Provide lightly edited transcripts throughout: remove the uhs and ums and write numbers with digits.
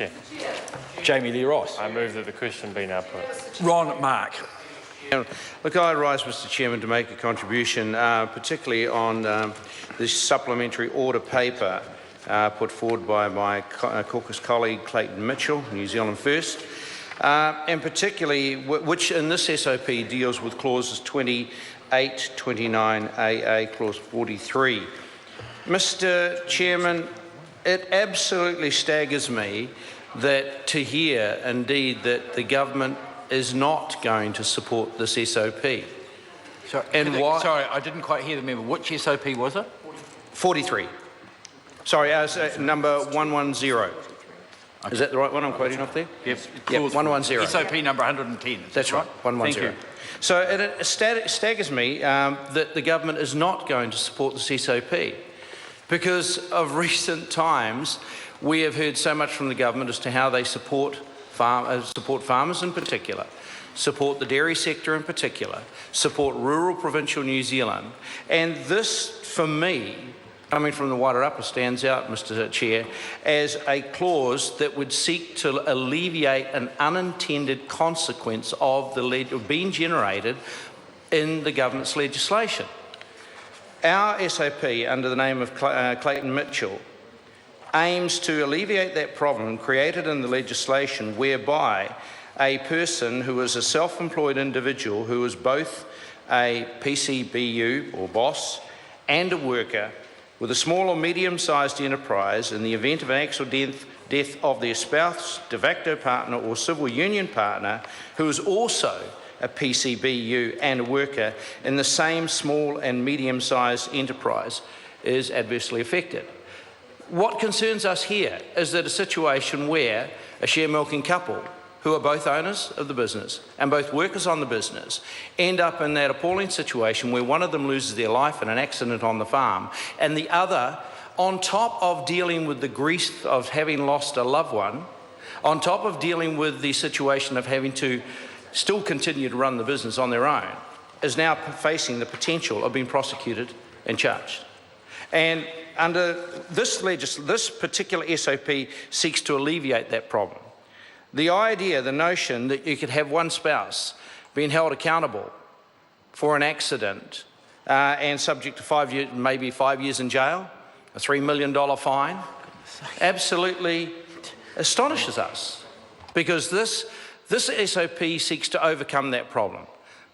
Chair. Jami-Lee Ross. I move that the question be now put. Ron Mark. Look, I rise, Mr Chairman, to make a contribution, particularly on this supplementary order paper put forward by my caucus colleague Clayton Mitchell, New Zealand First, and particularly which in this SOP deals with clauses 28, 29AA, clause 43. Mr Chairman, it absolutely staggers me that to hear, indeed, that the government is not going to support this SOP. Sorry, I didn't quite hear the member. Which SOP was it? 43. Sorry, number 110. Okay. Is that the right one I'm quoting off there? Yes. Yep, 110. SOP number 110. That's right, 110. Thank you. So it staggers me that the government is not going to support this SOP because of recent times we have heard so much from the government as to how they support farmers in particular, support the dairy sector in particular, support rural provincial New Zealand. And this, for me, coming from the Wairarapa, stands out, Mr Chair, as a clause that would seek to alleviate an unintended consequence of being generated in the government's legislation. Our SOP, under the name of Clayton Mitchell, aims to alleviate that problem created in the legislation whereby a person who is a self-employed individual who is both a PCBU or boss and a worker with a small or medium-sized enterprise in the event of an accidental death of their spouse, de facto partner or civil union partner who is also a PCBU and a worker in the same small and medium-sized enterprise is adversely affected. What concerns us here is that a situation where a share milking couple who are both owners of the business and both workers on the business end up in that appalling situation where one of them loses their life in an accident on the farm and the other, on top of dealing with the grief of having lost a loved one, on top of dealing with the situation of having to still continue to run the business on their own, is now facing the potential of being prosecuted and charged. And under this particular SOP seeks to alleviate that problem. The idea, the notion that you could have one spouse being held accountable for an accident and subject to 5 years, maybe 5 years in jail, a $3 million fine, absolutely astonishes us because this SOP seeks to overcome that problem.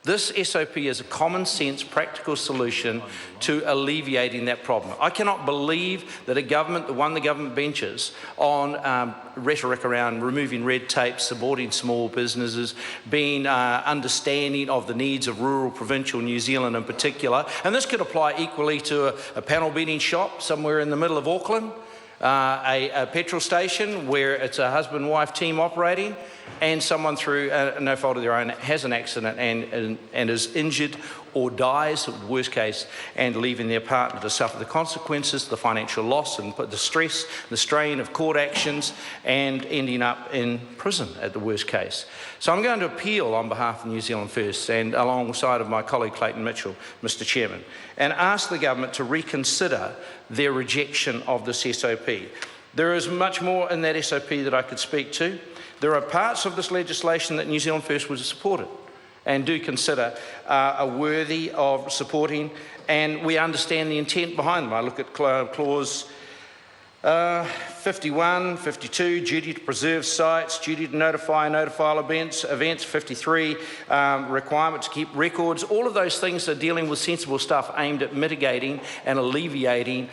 This SOP is a common sense, practical solution to alleviating that problem. I cannot believe that a government that won the government benches on rhetoric around removing red tape, supporting small businesses, being understanding of the needs of rural provincial New Zealand in particular, and this could apply equally to a panel beating shop somewhere in the middle of Auckland, a petrol station where it's a husband-wife team operating, and someone through no fault of their own has an accident and is injured or dies, worst case, and leaving their partner to suffer the consequences, the financial loss and the stress, the strain of court actions, and ending up in prison at the worst case. So I'm going to appeal on behalf of New Zealand First and alongside of my colleague Clayton Mitchell, Mr Chairman, and ask the government to reconsider their rejection of this SOP. There is much more in that SOP that I could speak to. There are parts of this legislation that New Zealand First would support it and do consider are worthy of supporting, and we understand the intent behind them. I look at clause 51, 52, duty to preserve sites, duty to notify events, 53, requirement to keep records. All of those things are dealing with sensible stuff aimed at mitigating and alleviating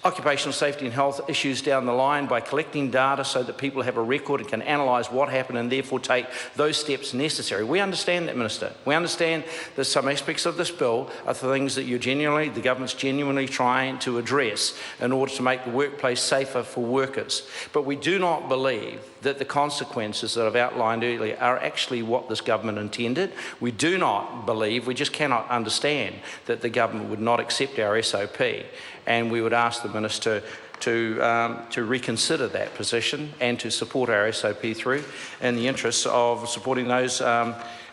occupational safety and health issues down the line by collecting data so that people have a record and can analyse what happened and therefore take those steps necessary. We understand that, Minister. We understand that some aspects of this bill are things that the government's genuinely trying to address in order to make the workplace safer for workers. But we do not believe that the consequences that I've outlined earlier are actually what this government intended. We do not believe, we just cannot understand that the government would not accept our SOP, and we would ask the Minister to reconsider that position and to support our SOP through in the interests of supporting those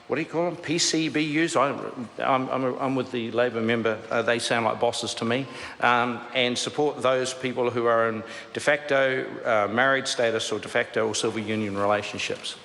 what do you call them, PCBUs? I'm with the Labor member, they sound like bosses to me, and support those people who are in de facto married status or de facto or civil union relationships.